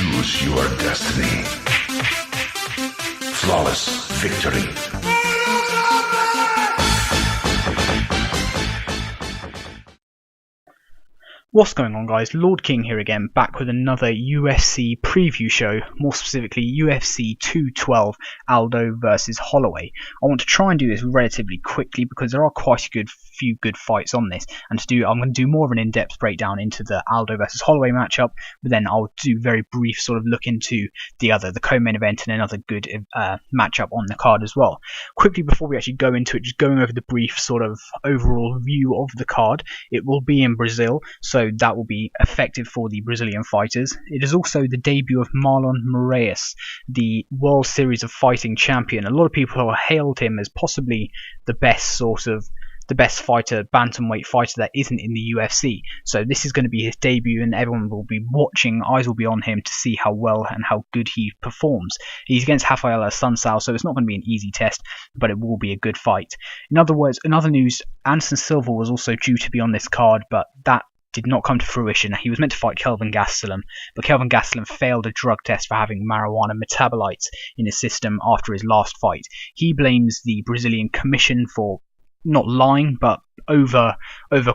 Choose your destiny. Flawless victory. What's going on, guys? LordKing here again, back with another UFC preview show, more specifically UFC 212 Aldo vs Holloway. I want to try and do this relatively quickly because there are quite a few good fights on this, and I'm going to do more of an in-depth breakdown into the Aldo vs Holloway matchup, but then I'll do very brief sort of look into the co-main event and another good matchup on the card as well. Quickly before we actually go into it, just going over the brief sort of overall view of the card. It will be in Brazil, so that will be effective for the Brazilian fighters. It is also the debut of Marlon Moraes, the World Series of Fighting champion. A lot of people have hailed him as possibly the best fighter, bantamweight fighter that isn't in the UFC. So this is going to be his debut, and everyone will be watching. Eyes will be on him to see how well and how good he performs. He's against Rafael Sunsao, so it's not going to be an easy test, but it will be a good fight. In other words, in other news, Anderson Silva was also due to be on this card, but that did not come to fruition. He was meant to fight Kelvin Gastelum, but Kelvin Gastelum failed a drug test for having marijuana metabolites in his system after his last fight. He blames the Brazilian Commission for not lying, but over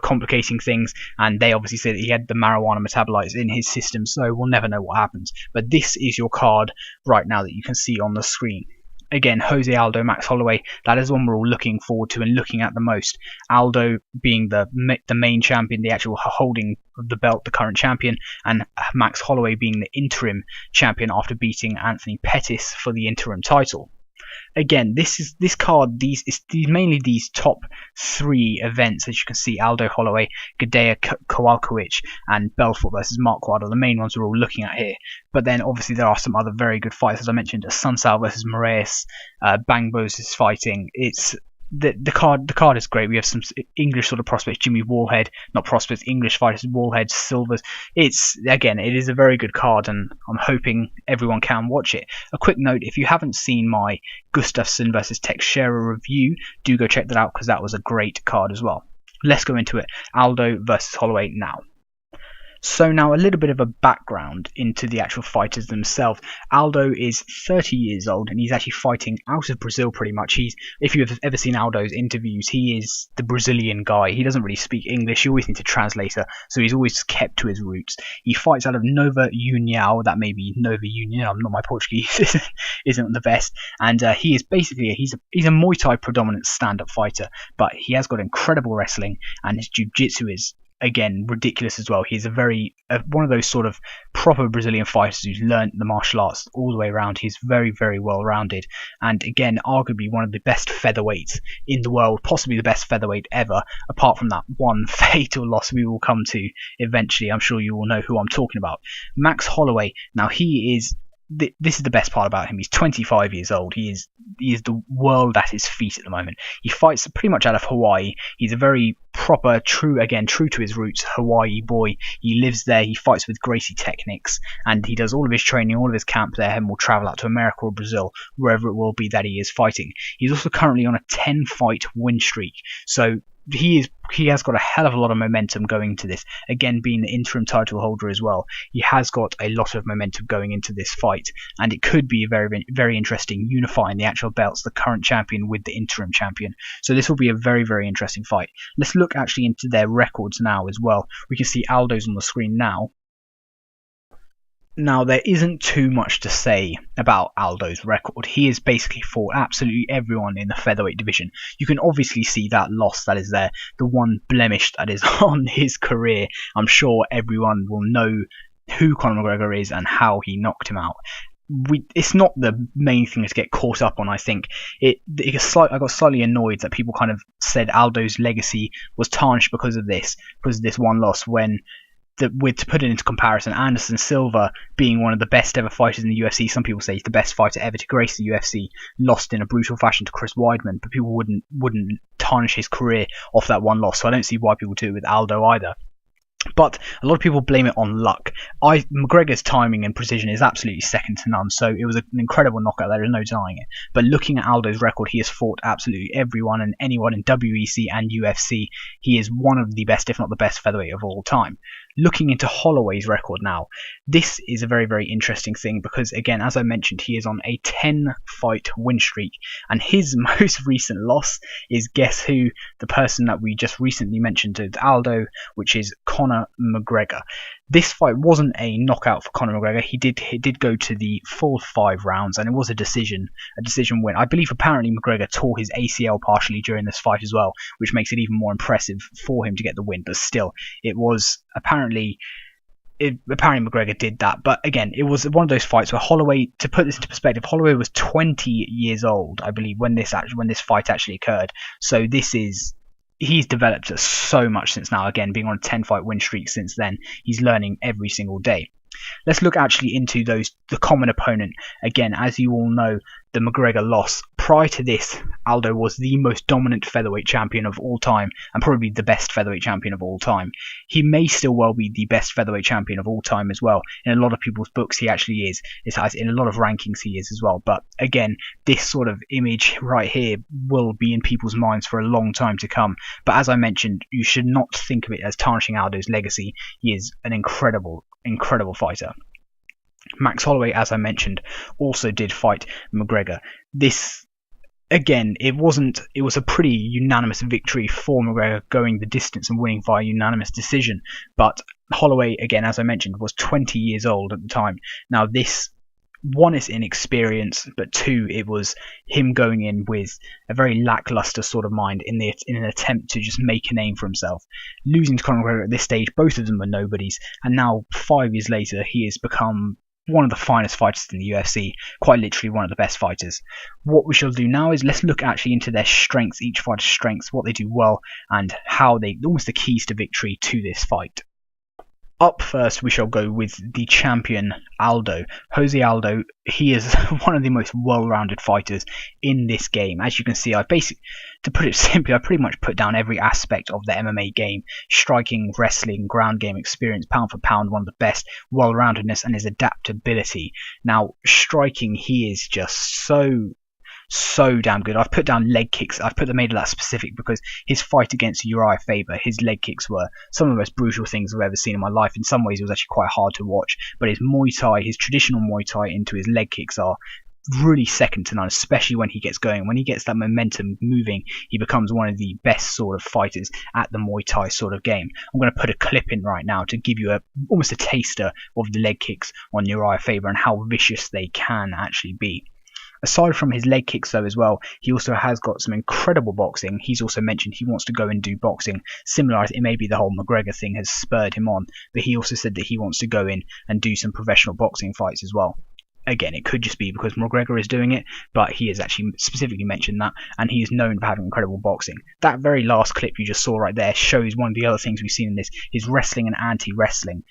complicating things, and they obviously say that he had the marijuana metabolites in his system, so we'll never know what happens. But this is your card right now that you can see on the screen. Again, Jose Aldo, Max Holloway, that is one we're all looking forward to and looking at the most. Aldo being the main champion, the actual holding of the belt, the current champion, and Max Holloway being the interim champion after beating Anthony Pettis for the interim title. Again, this card, mainly these top three events, as you can see: Aldo, Holloway, Gadelha, Kowalkiewicz and Belfort versus Marquardt are the main ones we're all looking at here. But then obviously there are some other very good fights, as I mentioned: Sunsao versus Moraes, Bangbos is fighting. It's the card is great. We have some English sort of prospects, Jimmy Wallhead, not prospects, English fighters, Wallhead, Silvers. It is a very good card, and I'm hoping everyone can watch it. A quick note: if you haven't seen my Gustafsson versus Teixeira review, do go check that out because that was a great card as well. Let's go into it. Aldo versus Holloway now. So now a little bit of a background into the actual fighters themselves. Aldo is 30 years old, and he's actually fighting out of Brazil pretty much. If you've ever seen Aldo's interviews, he is the Brazilian guy. He doesn't really speak English. You always need a translator, so he's always kept to his roots. He fights out of Nova União. That may be Nova União. Not my Portuguese isn't the best. And he is basically he's a Muay Thai predominant stand-up fighter, but he has got incredible wrestling, and his jiu-jitsu is, again, ridiculous as well. He's one of those sort of proper Brazilian fighters who's learned the martial arts all the way around. He's very, very well rounded, and again, arguably one of the best featherweights in the world, possibly the best featherweight ever, apart from that one fatal loss we will come to eventually. I'm sure you all know who I'm talking about. Max Holloway. Now this is the best part about him. He's 25 years old. He is the world at his feet at the moment. He fights pretty much out of Hawaii. He's a very proper, true to his roots, Hawaii boy. He lives there. He fights with Gracie Techniques, and he does all of his training, all of his camp there, and will travel out to America or Brazil, wherever it will be that he is fighting. He's also currently on a 10-fight win streak, so he has got a hell of a lot of momentum going into this. Again, being the interim title holder as well, he has got a lot of momentum going into this fight, and it could be very, very interesting, unifying the actual belts, the current champion with the interim champion. So this will be a very, very interesting fight. Let's look actually into their records now as well. We can see Aldo's on the screen now. Now, there isn't too much to say about Aldo's record. He has basically fought absolutely everyone in the featherweight division. You can obviously see that loss that is there, the one blemish that is on his career. I'm sure everyone will know who Conor McGregor is and how he knocked him out. It's not the main thing to get caught up on. I think I got slightly annoyed that people kind of said Aldo's legacy was tarnished because of this one loss, when to put it into comparison, Anderson Silva being one of the best ever fighters in the UFC, some people say he's the best fighter ever to grace the UFC, lost in a brutal fashion to Chris Weidman, but people wouldn't tarnish his career off that one loss, so I don't see why people do it with Aldo either. But a lot of people blame it on luck. McGregor's timing and precision is absolutely second to none, so it was an incredible knockout, there is no denying it. But looking at Aldo's record, he has fought absolutely everyone and anyone in WEC and UFC. He is one of the best, if not the best, featherweight of all time. Looking into Holloway's record now, this is a very, very interesting thing because, again, as I mentioned, he is on a 10-fight win streak, and his most recent loss is, guess who? The person that we just recently mentioned is Aldo, which is Conor McGregor. This fight wasn't a knockout for Conor McGregor. He did go to the full 5 rounds, and it was a decision win. I believe apparently McGregor tore his ACL partially during this fight as well, which makes it even more impressive for him to get the win. But still, it was apparently McGregor did that. But again, it was one of those fights where Holloway, to put this into perspective, Holloway was 20 years old, I believe, when this fight actually occurred. So he's developed so much since now. Again, being on a 10-fight win streak since then, he's learning every single day. Let's look actually into the common opponent. Again, as you all know, the McGregor loss. Prior to this, Aldo was the most dominant featherweight champion of all time, and probably the best featherweight champion of all time. He may still well be the best featherweight champion of all time as well. In a lot of people's books, he actually is. In a lot of rankings, he is as well. But again, this sort of image right here will be in people's minds for a long time to come. But as I mentioned, you should not think of it as tarnishing Aldo's legacy. He is an incredible fighter. Max Holloway, as I mentioned, also did fight McGregor. This, again, it was a pretty unanimous victory for McGregor, going the distance and winning via unanimous decision. But Holloway, again, as I mentioned, was 20 years old at the time. Now, this, one, is inexperience, but two, it was him going in with a very lackluster sort of mind in an attempt to just make a name for himself. Losing to Conor McGregor at this stage, both of them were nobodies, and now 5 years later, he has become one of the finest fighters in the UFC, quite literally one of the best fighters. What we shall do now is let's look actually into their strengths, each fighter's strengths, what they do well, and how almost the keys to victory to this fight. Up first, we shall go with the champion, Aldo. Jose Aldo, he is one of the most well-rounded fighters in this game. As you can see, to put it simply, I pretty much put down every aspect of the MMA game. Striking, wrestling, ground game experience, pound for pound, one of the best. Well-roundedness and his adaptability. Now, striking, he is just so damn good. I've put down leg kicks. I've made that specific because his fight against Uriah Faber, his leg kicks were some of the most brutal things I've ever seen in my life. In some ways, it was actually quite hard to watch. But his Muay Thai, his traditional Muay Thai into his leg kicks are really second to none, especially when he gets going. When he gets that momentum moving, he becomes one of the best sort of fighters at the Muay Thai sort of game. I'm going to put a clip in right now to give you almost a taster of the leg kicks on Uriah Faber and how vicious they can actually be. Aside from his leg kicks, though, as well, he also has got some incredible boxing. He's also mentioned he wants to go and do boxing. Similar, it may be the whole McGregor thing has spurred him on, but he also said that he wants to go in and do some professional boxing fights as well. Again, it could just be because McGregor is doing it, but he has actually specifically mentioned that, and he is known for having incredible boxing. That very last clip you just saw right there shows one of the other things we've seen in this, his wrestling and anti-wrestling.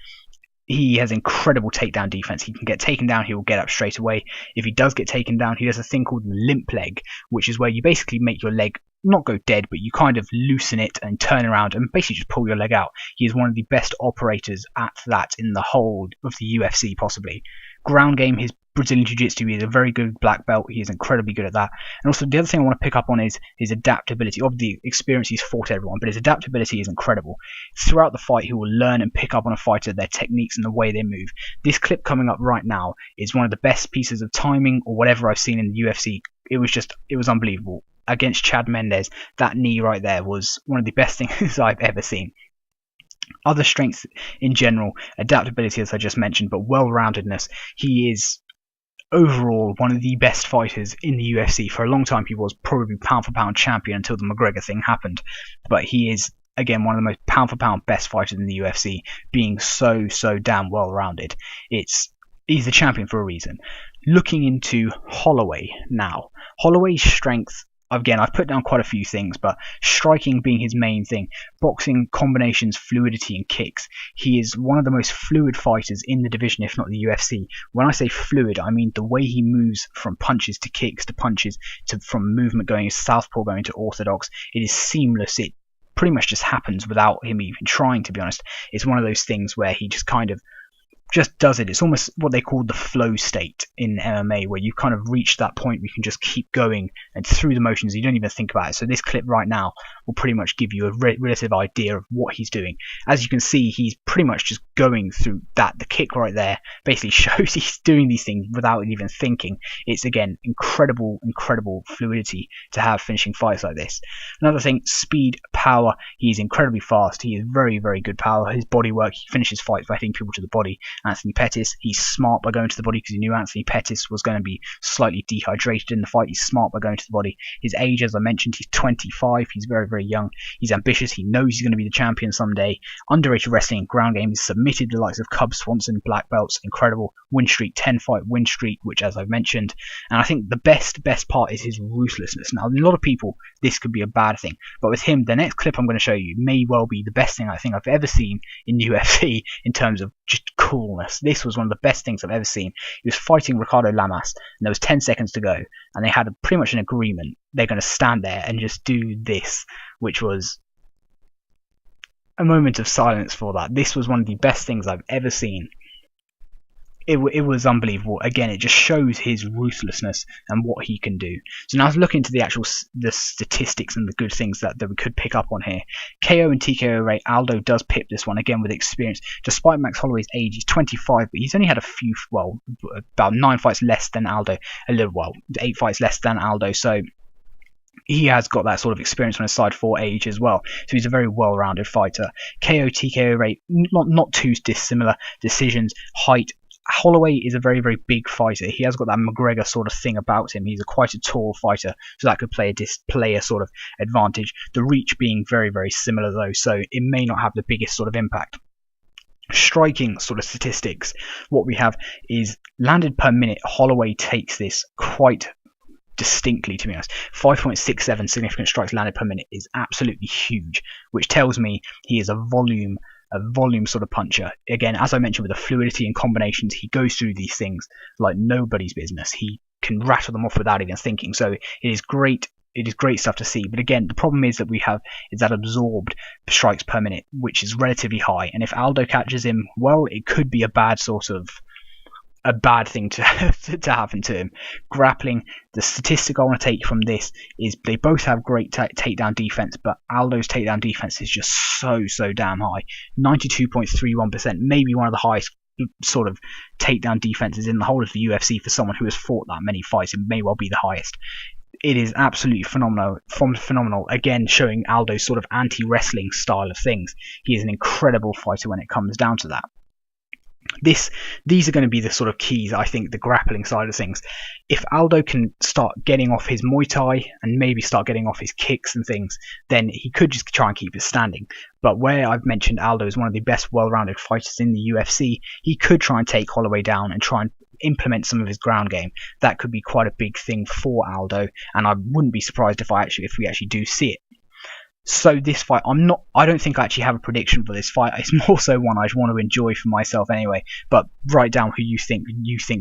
He has incredible takedown defense. He can get taken down, he will get up straight away. If he does get taken down, he does a thing called limp leg, which is where you basically make your leg not go dead, but you kind of loosen it and turn around and basically just pull your leg out. He is one of the best operators at that in the whole of the UFC, possibly. Ground game, his Brazilian Jiu-Jitsu, he is a very good black belt. He is incredibly good at that. And also, the other thing I want to pick up on is his adaptability. Of the experience, he's fought everyone, but his adaptability is incredible. Throughout the fight, he will learn and pick up on a fighter, their techniques and the way they move. This clip coming up right now is one of the best pieces of timing or whatever I've seen in the UFC. It was unbelievable. Against Chad Mendes, that knee right there was one of the best things I've ever seen. Other strengths in general, adaptability, as I just mentioned, but well-roundedness. He is overall one of the best fighters in the UFC. For a long time, he was probably pound-for-pound champion until the McGregor thing happened. But he is, again, one of the most pound-for-pound best fighters in the UFC, being so damn well-rounded. He's the champion for a reason. Looking into Holloway now. Holloway's strength, again, I've put down quite a few things, but striking being his main thing. Boxing, combinations, fluidity, and kicks. He is one of the most fluid fighters in the division, if not the UFC. When I say fluid, I mean the way he moves from punches to kicks to punches, from movement going to southpaw going to orthodox. It is seamless. It pretty much just happens without him even trying, to be honest. It's one of those things where he just kind of just does it. It's almost what they call the flow state in MMA, where you kind of reach that point where you can just keep going and through the motions, you don't even think about it. So this clip right now will pretty much give you a relative idea of what he's doing. As you can see, he's pretty much just going through that. The kick right there basically shows he's doing these things without even thinking. It's, again, incredible fluidity to have finishing fights like this. Another thing, speed, power. He's incredibly fast. He is very good power. His body work, he finishes fights by hitting people to the body. Anthony Pettis, he's smart by going to the body because he knew Anthony Pettis was going to be slightly dehydrated in the fight. He's smart by going to the body. His age, as I mentioned, he's 25. He's very young. He's ambitious. He knows he's going to be the champion someday. Underrated wrestling and ground game. He's submitted the likes of Cub Swanson, black belts. Incredible win streak, 10-fight win streak, which, as I've mentioned. And I think the best part is his ruthlessness. Now, a lot of people, this could be a bad thing, but with him, the next clip I'm going to show you may well be the best thing I think I've ever seen in UFC in terms of just coolness. This was one of the best things I've ever seen. He was fighting Ricardo Lamas, and there was 10 seconds to go, and they had pretty much an agreement. They're going to stand there and just do this, which was a moment of silence for that. This was one of the best things I've ever seen. It was unbelievable. Again, it just shows his ruthlessness and what he can do. So now let's look into the statistics and the good things that we could pick up on here. KO and TKO rate, Aldo does pip this one, again with experience. Despite Max Holloway's age, he's 25, but he's only had about 9 fights less than Aldo. 8 fights less than Aldo, so he has got that sort of experience on his side for age as well. So he's a very well-rounded fighter. KO, TKO rate, not too dissimilar. Decisions, height. Holloway is a very big fighter. He has got that McGregor sort of thing about him. He's quite a tall fighter, so that could play a sort of advantage. The reach being very similar though, so it may not have the biggest sort of impact. Striking sort of statistics. What we have is landed per minute. Holloway takes this quite distinctly, to be honest. 5.67 significant strikes landed per minute is absolutely huge, which tells me he is a volume sort of puncher. Again, as I mentioned, with the fluidity and combinations, he goes through these things like nobody's business. He can rattle them off without even thinking. So it is great. It is great stuff to see. But again, the problem is that absorbed strikes per minute, which is relatively high. And if Aldo catches him, well, it could be a bad thing to happen to him. Grappling, the statistic I want to take from this is they both have great takedown defense, but Aldo's takedown defense is just so damn high. 92.31%, maybe one of the highest sort of takedown defenses in the whole of the UFC for someone who has fought that many fights. It may well be the highest. It is absolutely phenomenal. Again, showing Aldo's sort of anti-wrestling style of things. He is an incredible fighter when it comes down to that. These are going to be the sort of keys, I think, the grappling side of things. If Aldo can start getting off his Muay Thai and maybe start getting off his kicks and things, then he could just try and keep it standing. But where I've mentioned Aldo is one of the best well-rounded fighters in the UFC, he could try and take Holloway down and try and implement some of his ground game. That could be quite a big thing for Aldo, and I wouldn't be surprised if we actually do see it. So this fight, I don't think I actually have a prediction for this fight. It's more so one I want to enjoy for myself anyway. But write down who you think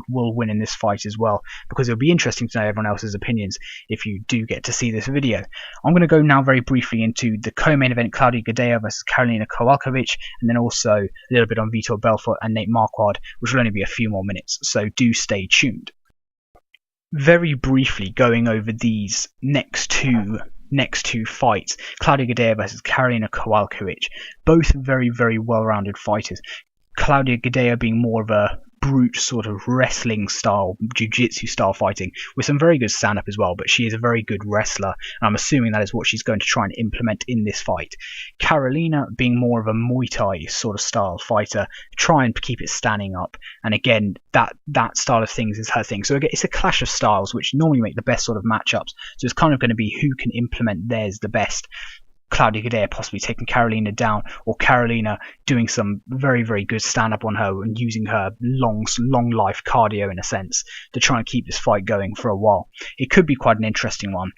will win in this fight as well, because it'll be interesting to know everyone else's opinions if you do get to see this video. I'm going to go now very briefly into the co-main event, Claudia Gadelha versus Karolina Kowalkiewicz, and then also a little bit on Vitor Belfort and Nate Marquardt, which will only be a few more minutes. So do stay tuned. Very briefly going over these next two fights, Claudia Gadelha versus Karolina Kowalkiewicz, both very well-rounded fighters. Claudia Gadelha being more of a brute sort of wrestling style, jiu-jitsu style fighting, with some very good stand-up as well, but she is a very good wrestler, and I'm assuming that is what she's going to try and implement in this fight. Karolina being more of a Muay Thai sort of style fighter, try and keep it standing up, and again, that style of things is her thing. So again, it's a clash of styles, which normally make the best sort of matchups, so it's kind of going to be who can implement theirs the best. Claudia Gadelha possibly taking Karolina down, or Karolina doing some very good stand-up on her and using her long life cardio in a sense to try and keep this fight going for a while. It could be quite an interesting one,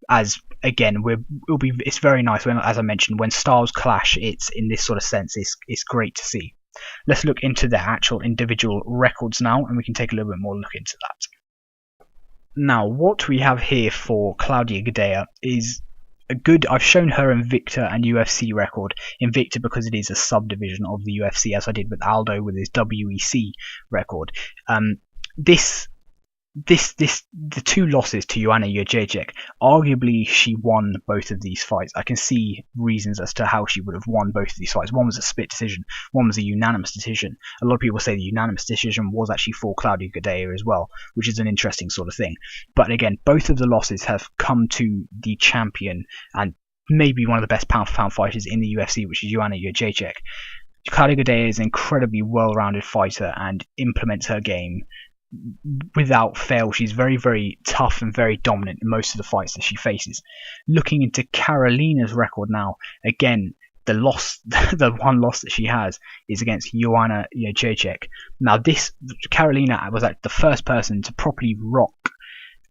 as again it's very nice when, as I mentioned, when styles clash. It's in this sort of sense, it's great to see. Let's look into the actual individual records now, and we can take a little bit more look into that. Now, what we have here for Claudia Gadelha is a good. I've shown her Invicta and UFC record. Invicta because it is a subdivision of the UFC, as I did with Aldo with his WEC record. The two losses to Joanna Jędrzejczyk, arguably she won both of these fights. I can see reasons as to how she would have won both of these fights. One was a split decision, one was a unanimous decision. A lot of people say the unanimous decision was actually for Claudia Gadelha as well, which is an interesting sort of thing. But again, both of the losses have come to the champion and maybe one of the best pound-for-pound fighters in the UFC, which is Joanna Jędrzejczyk. Claudia Gadelha is an incredibly well-rounded fighter and implements her game without fail. She's very, very tough and very dominant in most of the fights that she faces. Looking into Carolina's record now, again, the one loss that she has is against Joanna Jędrzejczyk. Now, Carolina was like the first person to properly rock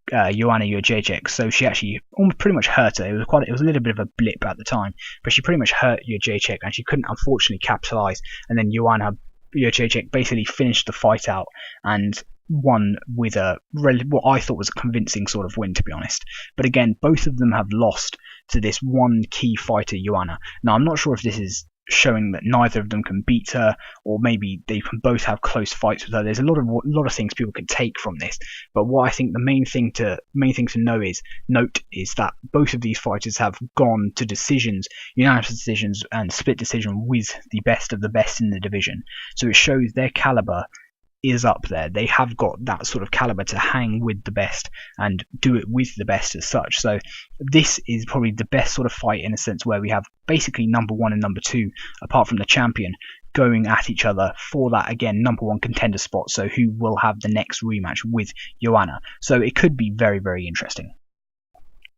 Joanna Jędrzejczyk, so she actually pretty much hurt her. It was a little bit of a blip at the time, but she pretty much hurt Jędrzejczyk, and she couldn't unfortunately capitalize. And then Joanna Jędrzejczyk basically finished the fight out and won with what I thought was a convincing sort of win, to be honest. But again, both of them have lost to this one key fighter, Joanna. Now, I'm not sure if this is showing that neither of them can beat her, or maybe they can both have close fights with her. There's a lot of things people can take from this, but what I think the main thing to note is that both of these fighters have gone to decisions, unanimous decisions and split decision with the best of the best in the division. So it shows their caliber is up there. They have got that sort of caliber to hang with the best and do it with the best as such. So this is probably the best sort of fight in a sense, where we have basically number one and number two, apart from the champion, going at each other for that, again, number one contender spot. So who will have the next rematch with Joanna? So it could be very, very interesting.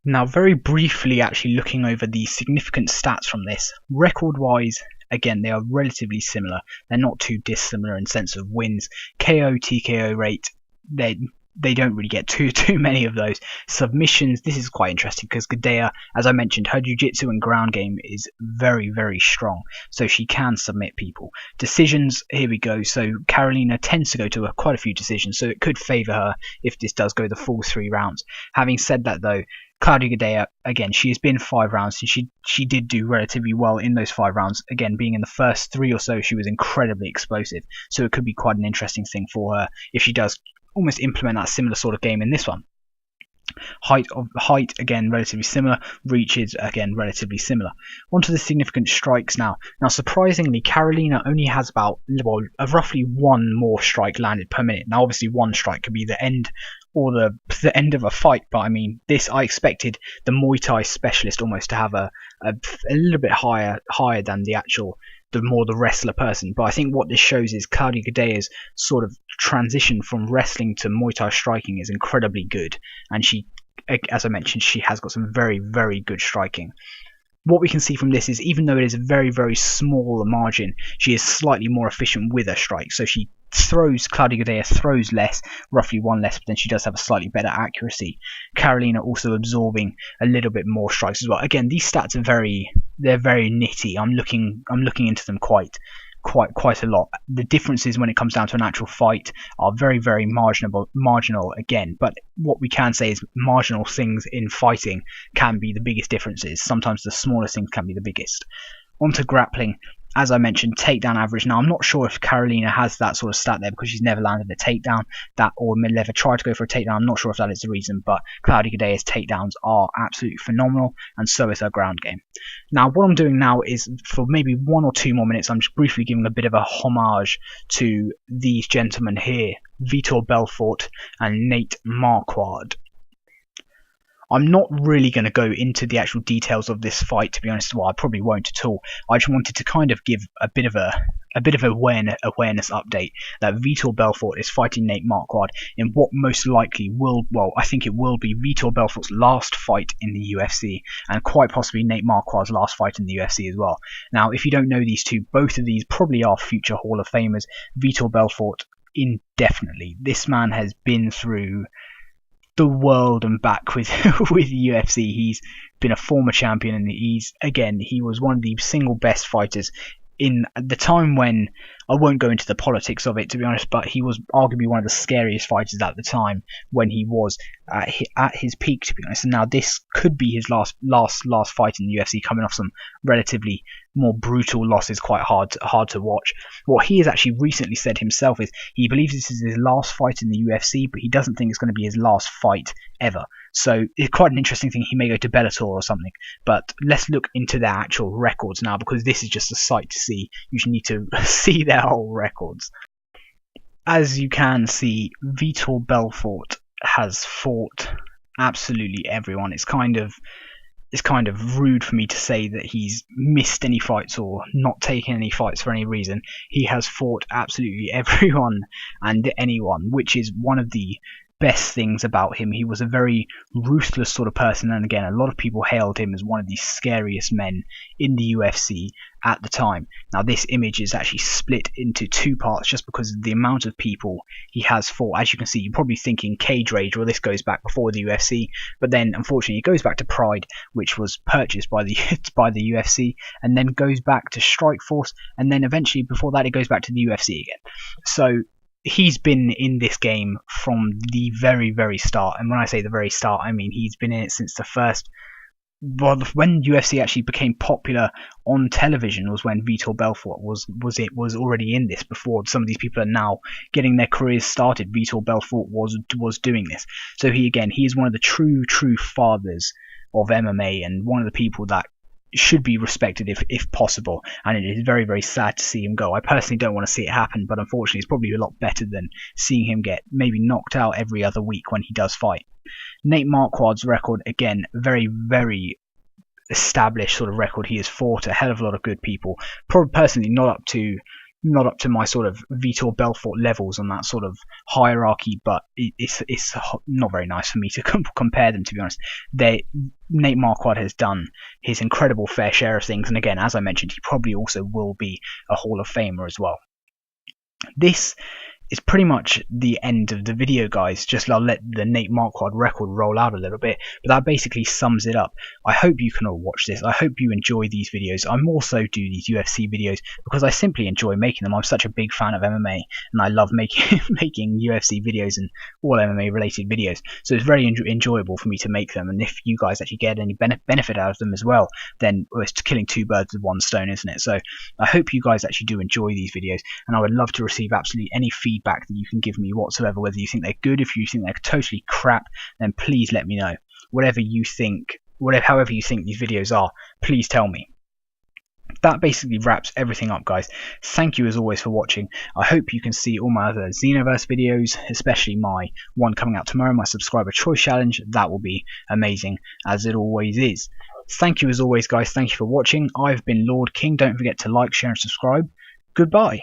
Now, very briefly, actually looking over the significant stats from this, record-wise, again, they are relatively similar. They're not too dissimilar in sense of wins. KO, TKO rate, they don't really get too many of those. Submissions, this is quite interesting because Gadelha, as I mentioned, her jiu-jitsu and ground game is very, very strong, so she can submit people. Decisions, here we go. So Carolina tends to go to quite a few decisions, so it could favour her if this does go the full 3 rounds. Having said that, though, Claudia Gadelha, again, she has been 5 rounds, and she did do relatively well in those 5 rounds. Again, being in the first 3 or so, she was incredibly explosive, so it could be quite an interesting thing for her if she does almost implement that similar sort of game in this one. Height, again, relatively similar. Reaches, again, relatively similar. Onto the significant strikes now. Now, surprisingly, Carolina only has about roughly 1 more strike landed per minute. Now, obviously, 1 strike could be the end or the end of a fight, but I mean, I expected the Muay Thai specialist almost to have a little bit higher than the wrestler person. But I think what this shows is Claudia Gadelha's sort of transition from wrestling to Muay Thai striking is incredibly good, and she, as I mentioned, she has got some very, very good striking. What we can see from this is, even though it is a very, very small margin, she is slightly more efficient with her strike. So Claudia Gadelha throws less, roughly 1 less, but then she does have a slightly better accuracy. Carolina also absorbing a little bit more strikes as well. Again, these stats they're very nitty. I'm looking into them quite a lot. The differences when it comes down to an actual fight are very, very marginal again, but what we can say is marginal things in fighting can be the biggest differences. Sometimes the smallest things can be the biggest. Onto grappling. As I mentioned, takedown average. Now, I'm not sure if Carolina has that sort of stat there because she's never landed a takedown, or never tried to go for a takedown. I'm not sure if that is the reason, but Claudia Gadelha's takedowns are absolutely phenomenal, and so is her ground game. Now, what I'm doing now is, for maybe 1 or 2 more minutes, I'm just briefly giving a bit of a homage to these gentlemen here, Vitor Belfort and Nate Marquardt. I'm not really going to go into the actual details of this fight, to be honest. Well, I probably won't at all. I just wanted to kind of give a bit of awareness update that Vitor Belfort is fighting Nate Marquardt in what most likely I think it will be Vitor Belfort's last fight in the UFC, and quite possibly Nate Marquardt's last fight in the UFC as well. Now, if you don't know these two, both of these probably are future Hall of Famers. Vitor Belfort, indefinitely. This man has been through the world and back with UFC. He's been a former champion, and he was one of the single best fighters in the time when I won't go into the politics of it, to be honest, but he was arguably one of the scariest fighters at the time when he was at his peak, to be honest. And now this could be his last fight in the UFC, coming off some relatively more brutal losses, quite hard to watch. What he has actually recently said himself is he believes this is his last fight in the UFC, but he doesn't think it's going to be his last fight ever. So it's quite an interesting thing. He may go to Bellator or something. But let's look into their actual records now, because this is just a sight to see. You should need to see their whole records. As you can see, Vitor Belfort has fought absolutely everyone. It's kind of rude for me to say that he's missed any fights or not taken any fights for any reason. He has fought absolutely everyone and anyone, which is one of the best things about him. He was a very ruthless sort of person, and again, a lot of people hailed him as one of the scariest men in the UFC at the time. Now this image is actually split into two parts just because of the amount of people he has fought. As you can see, you're probably thinking Cage Rage, well, this goes back before the UFC, but then unfortunately it goes back to Pride, which was purchased by the UFC, and then goes back to Strikeforce, and then eventually before that it goes back to the UFC again. So he's been in this game from the very, very start. And when I say the very start, I mean he's been in it since the first. Well, when UFC actually became popular on television was when Vitor Belfort was already in this. Before some of these people are now getting their careers started, Vitor Belfort was doing this. So he is one of the true fathers of MMA, and one of the people that should be respected if possible, and it is very, very sad to see him go. I personally don't want to see it happen, but unfortunately it's probably a lot better than seeing him get maybe knocked out every other week when he does fight. Nate Marquardt's record, again, very, very established sort of record. He has fought a hell of a lot of good people, probably personally not up to my sort of Vitor Belfort levels on that sort of hierarchy, but it's not very nice for me to compare them, to be honest. Nate Marquardt has done his incredible fair share of things, and again, as I mentioned, he probably also will be a Hall of Famer as well. This is pretty much the end of the video, guys. Just I'll let the Nate Marquardt record roll out a little bit, but that basically sums it up. I hope you can all watch this. I hope you enjoy these videos. I'm also do these UFC videos because I simply enjoy making them. I'm such a big fan of MMA, and I love making UFC videos and all MMA related videos. So it's very enjoyable for me to make them, and if you guys actually get any benefit out of them as well, then it's killing two birds with one stone, isn't it? So I hope you guys actually do enjoy these videos, and I would love to receive absolutely any feedback that you can give me whatsoever, whether you think they're good, if you think they're totally crap, then please let me know. However you think these videos are, please tell me. That basically wraps everything up, guys. Thank you as always for watching. I hope you can see all my other Xenoverse videos, especially my one coming out tomorrow, my subscriber choice challenge. That will be amazing, as it always is. Thank you as always, guys. Thank you for watching. I've been LordKing. Don't forget to like, share and subscribe. Goodbye.